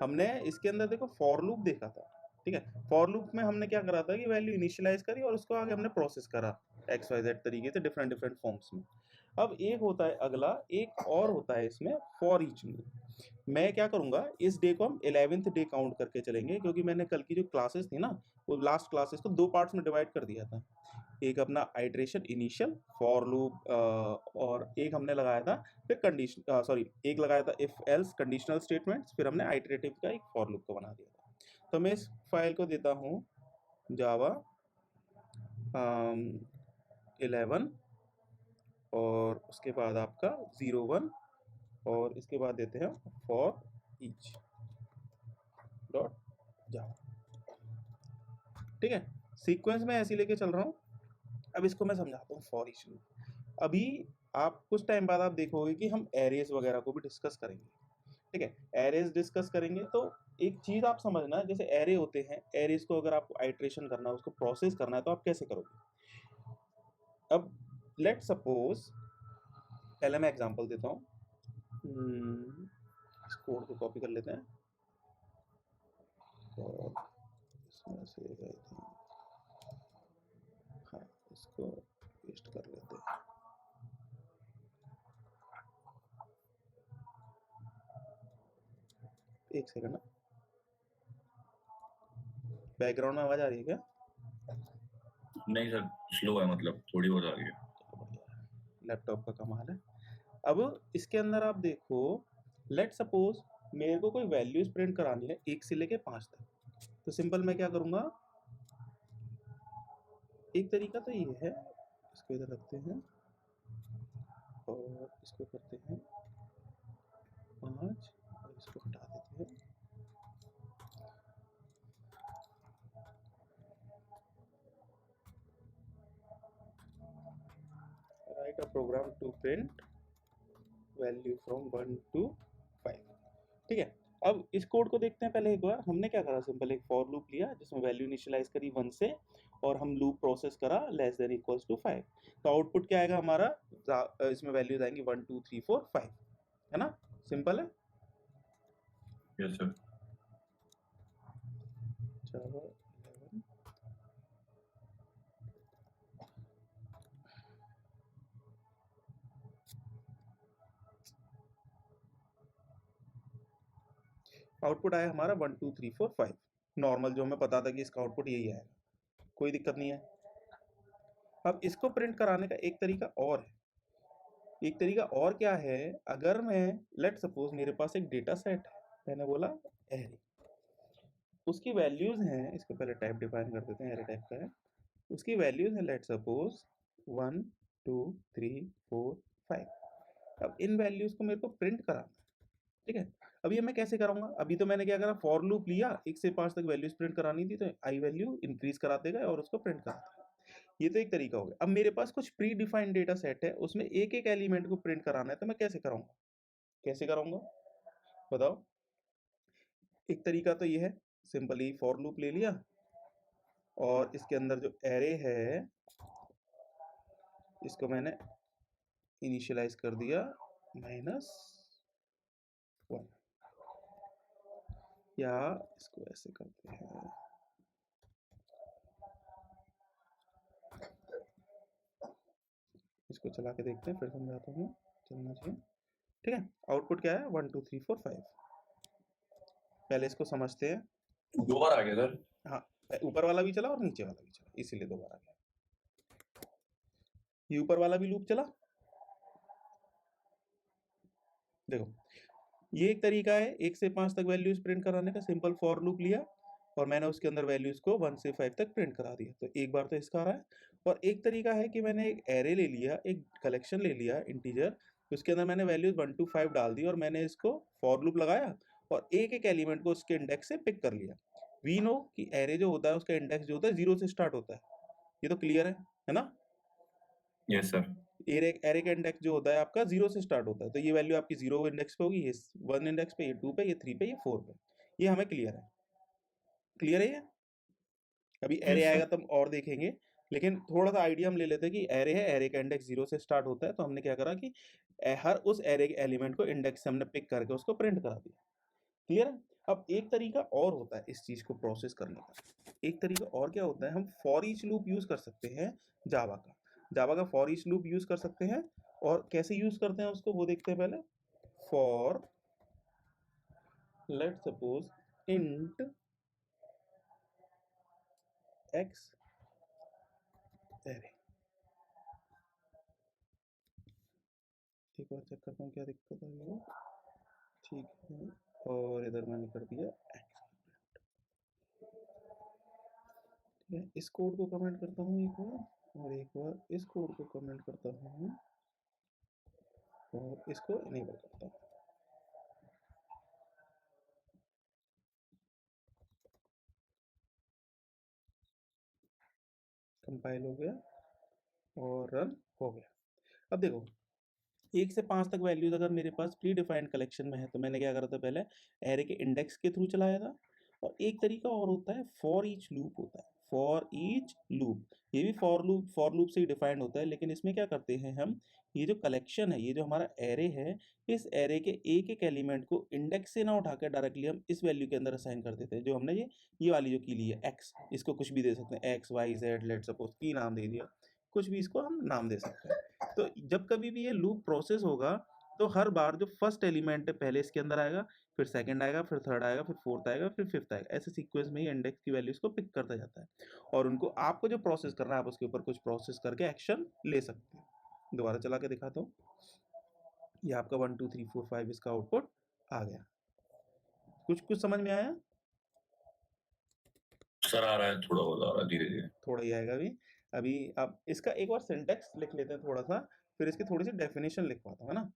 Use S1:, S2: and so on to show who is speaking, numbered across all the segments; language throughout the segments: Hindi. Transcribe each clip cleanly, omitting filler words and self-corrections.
S1: हमने इसके अंदर देखो फॉर लूप देखा था, ठीक है। फॉर लूप में हमने क्या करा था कि वैल्यू इनिशियलाइज करी और उसको आगे हमने प्रोसेस करा एक्स वाई जेड तरीके से डिफरेंट डिफरेंट फॉर्म्स में। अब एक होता है अगला, एक और होता है इसमें फॉर ईच लूप। मैं क्या करूंगा, इस डे को हम 11th डे काउंट करके चलेंगे, क्योंकि मैंने कल की जो क्लासेस थी ना, वो लास्ट क्लासेस को दो पार्ट्स में डिवाइड कर दिया था। एक अपना आइटरेशन इनिशियल फॉर लूप, और एक हमने लगाया था फिर कंडीशन, सॉरी, एक लगाया था इफ एल्स कंडीशनल स्टेटमेंट्स, फिर हमने आइटरेटिव का एक फॉर लूप को बना दिया था। तो मैं इस फाइल को देता हूँ जावा 11 और उसके बाद आपका 01 और इसके बाद देते हैं फॉर ईच डॉट जावा, ठीक है। सीक्वेंस में ऐसे लेके चल रहा हूँ। अब इसको मैं समझाता हूँ फॉर ईच लूप। अभी आप कुछ टाइम बाद आप देखोगे कि हम एरेज वगैरह को भी डिस्कस करेंगे, ठीक है। एरेज डिस्कस करेंगे तो एक चीज आप समझना, जैसे एरे होते हैं, एरेज को अगर आपको आइट्रेशन करना है, उसको प्रोसेस करना है, तो आप कैसे करोगे। अब लेट सपोज, पहले मैं एग्जांपल देता हूँ। इस कोड को कॉपी कर लेते हैं और इसमें से गए थे, हाँ, इसको पेस्ट कर लेते हैं। एक सेकंड ना, बैकग्राउंड में आवाज आ रही है क्या?
S2: नहीं सर, स्लो है, मतलब थोड़ी बहुत आ रही है।
S1: लैपटॉप का कमाल है। अब इसके अंदर आप देखो, लेट सपोज मेरे को कोई वैल्यूज प्रिंट करानी है 1 से लेके 5 तक, तो सिंपल मैं क्या करूंगा, एक तरीका तो ये है, इसको इधर रखते हैं और इसको करते हैं 5 और इसको हटा देते हैं। Write a program to print value from 1 to 5, ठीक है। अब इस कोड को देखते हैं पहले एक बार। हमने क्या करा, सिंपल एक फॉर लूप लिया जिसमें वैल्यू इनिशियलाइज करी 1 से और हम लूप प्रोसेस करा लेस देन इक्वल्स टू 5। तो आउटपुट क्या आएगा हमारा, इसमें वैल्यूज आएंगी 1 2 3 4 5, है ना, सिंपल है।
S2: Yes sir.
S1: चलो 11 आउटपुट आया हमारा 1 2 3 4 5, नॉर्मल जो हमें पता था कि इसका आउटपुट यही आएगा, कोई दिक्कत नहीं है। अब इसको प्रिंट कराने का एक तरीका और है। एक तरीका और क्या है, अगर मैं लेट सपोज मेरे पास एक डेटा सेट है, मैंने बोला एरे, उसकी वैल्यूज हैं, इसको पहले टाइप डिफाइन कर देते हैं, एरे टाइप का है, उसकी वैल्यूज है लेट सपोज 1 2 3 4 5। अब इन वैल्यूज को मेरे को प्रिंट कराना है, ठीक है। अब ये मैं कैसे कराऊंगा, अभी तो मैंने क्या करा, फॉर लूप लिया, 1 से 5 तक वैल्यूज प्रिंट करानी थी, तो आई वैल्यू इंक्रीज कराते गए और उसको प्रिंट कराते गए। ये तो एक तरीका हो गया। अब मेरे पास कुछ प्री डिफाइंड डेटा सेट है, उसमें एक एक एलिमेंट को प्रिंट कराना है, तो मैं कैसे कराऊंगा, कैसे कराऊंगा बताओ। एक तरीका तो ये है, सिंपली फॉर लूप ले लिया और इसके अंदर जो एरे है इसको मैंने इनिशियलाइज कर दिया -1, या इसको ऐसे करते हैं, इसको चला के देखते हैं, फिर समझाता हूँ, चलना चाहिए, ठीक है। आउटपुट क्या है 1 2 3 4 5। पहले इसको समझते हैं।
S2: दो बार आ गया सर।
S1: हाँ, ऊपर वाला भी चला और नीचे वाला भी चला, इसीलिए दोबारा गया। ये ऊपर वाला भी लूप चला, देखो ये एक तरीका है 1 से 5 तक वैल्यूज प्रिंट कराने का, सिंपल फॉर लूप लिया और मैंने उसके अंदर वैल्यूज को 1 से 5 तक प्रिंट करा दिया, तो एक बार तो इसका आ रहा है। और एक तरीका है कि मैंने एक एरे ले लिया, एक कलेक्शन ले लिया इंटीजर, उसके अंदर मैंने वैल्यूज 1 to 5 डाल दी और मैंने इसको फॉर लूप लगाया और एक एक एलिमेंट को उसके इंडेक्स से पिक कर लिया। वी नो कि एरे जो होता है उसका इंडेक्स जो होता है 0 से स्टार्ट होता है, ये तो क्लियर है ना।
S2: Yes sir.
S1: एरे एरे का इंडेक्स जो होता है आपका 0 से स्टार्ट होता है, तो ये वैल्यू आपकी 0 इंडेक्स पे होगी, ये 1 इंडेक्स पे, ये 2 पे, ये 3 पे, ये 4 पे। ये हमें क्लियर है, क्लियर है ये। अभी एरे
S2: यस
S1: आएगा
S2: सर।
S1: तब और देखेंगे, लेकिन थोड़ा सा आइडिया हम ले लेते हैं कि एरे है, एरे का इंडेक्स 0 से स्टार्ट होता है, तो हमने क्या करा कि हर उस एरे के एलिमेंट को इंडेक्स से हमने पिक करके उसको प्रिंट करा दिया, क्लियर है। अब एक तरीका और होता है इस चीज़ को प्रोसेस करने का। एक तरीका और क्या होता है, हम फॉर ईच लूप यूज़ कर सकते हैं जावा का। जावा का फॉर ईच लूप यूज़ कर सकते हैं, और कैसे यूज़ करते हैं उसको वो देखते हैं पहले। For let suppose int x array. एक बार चेक करता हूँ क्या दिक्कत आ रही है। ठीक है, और इधर मैंने कर दिया एक्स। ठीक है, इस कोड को कमेंट करता हूँ एक बार, और एक बार इस कोड को कमेंट करता हूँ, और इसको इनेबल करता हूँ। कंपाइल हो गया और रन हो गया। अब देखो, 1 से 5 तक वैल्यूज अगर मेरे पास प्री डिफाइंड कलेक्शन में है तो मैंने क्या करा था, पहले एरे के इंडेक्स के थ्रू चलाया था। और एक तरीका और होता है, फॉर ईच लूप होता है, फॉर ईच लूप। ये भी फॉर लूप से ही डिफाइंड होता है, लेकिन इसमें क्या करते हैं हम, ये जो कलेक्शन है, ये जो हमारा एरे है, इस एरे के एक एक एलिमेंट को इंडेक्स से ना उठाकर डायरेक्टली हम इस वैल्यू के अंदर असाइन कर देते हैं। जो हमने ये वाली जो की ली है एक्स, इसको कुछ भी दे सकते हैं, X Y Z, let suppose की नाम दे दिया, कुछ भी इसको हम नाम दे सकते हैं। तो जब कभी भी ये लूप प्रोसेस होगा, तो हर बार जो फर्स्ट एलिमेंट है पहले इसके अंदर आएगा, फिर सेकंड आएगा, फिर थर्ड आएगा, फिर फोर्थ आएगा, फिर फिफ्थ आएगा। ऐसे सीक्वेंस में ही इंडेक्स की वैल्यूज को पिक करता जाता है, और उनको आपको जो प्रोसेस करना है आप उसके ऊपर कुछ प्रोसेस करके एक्शन ले सकते हैं। दोबारा चला के दिखाता हूँ। ये आपका 1 2 3 4 5 इसका आउटपुट आ गया। कुछ कुछ समझ में आया?
S2: सर आ रहा है, थोड़ा बहुत आ रहा है, धीरे धीरे।
S1: थोड़ा ही आएगा अभी। अभी आप इसका एक बार सिंटेक्स लिख लेते हैं थोड़ा सा, फिर इसकी थोड़ी सी डेफिनेशन लिखवाता हूँ, है ना।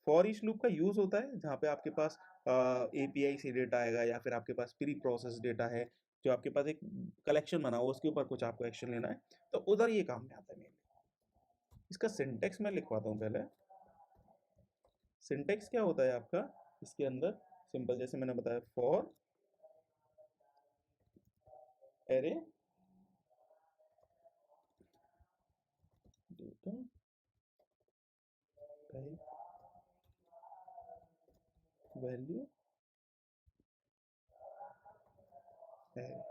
S1: फॉर ईच लूप का यूज होता है जहाँ पे आपके पास एपीआई से डेटा आएगा, या फिर आपके पास प्री प्रोसेस डेटा है, जो आपके पास एक कलेक्शन बना हो, उसके ऊपर कुछ आपको एक्शन लेना है, तो उधर ये काम में आता है मेनली। इसका सिंटेक्स मैं लिखवाता हूँ पहले। सिंटेक्स क्या होता है आपका इसके अंदर, सिंपल जैसे मैंने बताया, for array data type value array,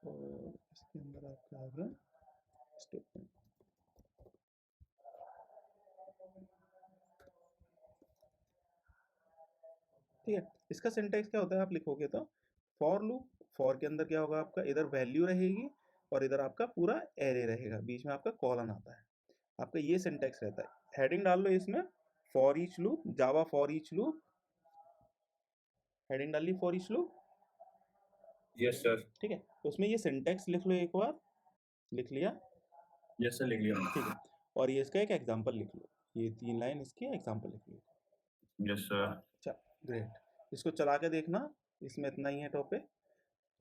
S1: और इसके अंदर आपका आ गया स्टेटमेंट। ठीक है, इसका सिंटेक्स क्या होता है आप लिखोगे तो, फॉर लूप, फॉर के अंदर क्या होगा आपका, इधर वैल्यू रहेगी और इधर आपका पूरा एरे रहेगा, बीच में आपका कॉलन आता है, आपका ये सिंटेक्स रहता है। हेडिंग डाल लो इसमें, for each loop, Java for each loop, heading डाल ली for each loop.
S2: Yes sir.
S1: ठीक है, उसमें ये सिंटेक्स लिख लो एक बार। लिख लिया?
S2: यस सर, लिख लिया।
S1: ठीक है, और ये इसका एक एग्जांपल लिख लो, ये 3 लाइन इसकी एग्जांपल लिख लो।
S2: Yes sir.
S1: अच्छा, ग्रेट। इसको चला के देखना, इसमें इतना ही है टॉपिक।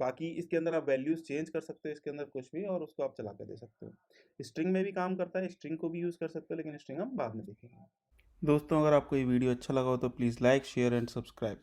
S1: बाकी इसके अंदर आप वैल्यूज चेंज कर सकते हो, इसके अंदर कुछ भी, और उसको आप चला के दे सकते हो। स्ट्रिंग में भी काम करता है, स्ट्रिंग को भी यूज़ कर सकते हो, लेकिन स्ट्रिंग हम बाद में देखेंगे। दोस्तों, अगर आपको ये वीडियो अच्छा लगा हो तो please like share and subscribe.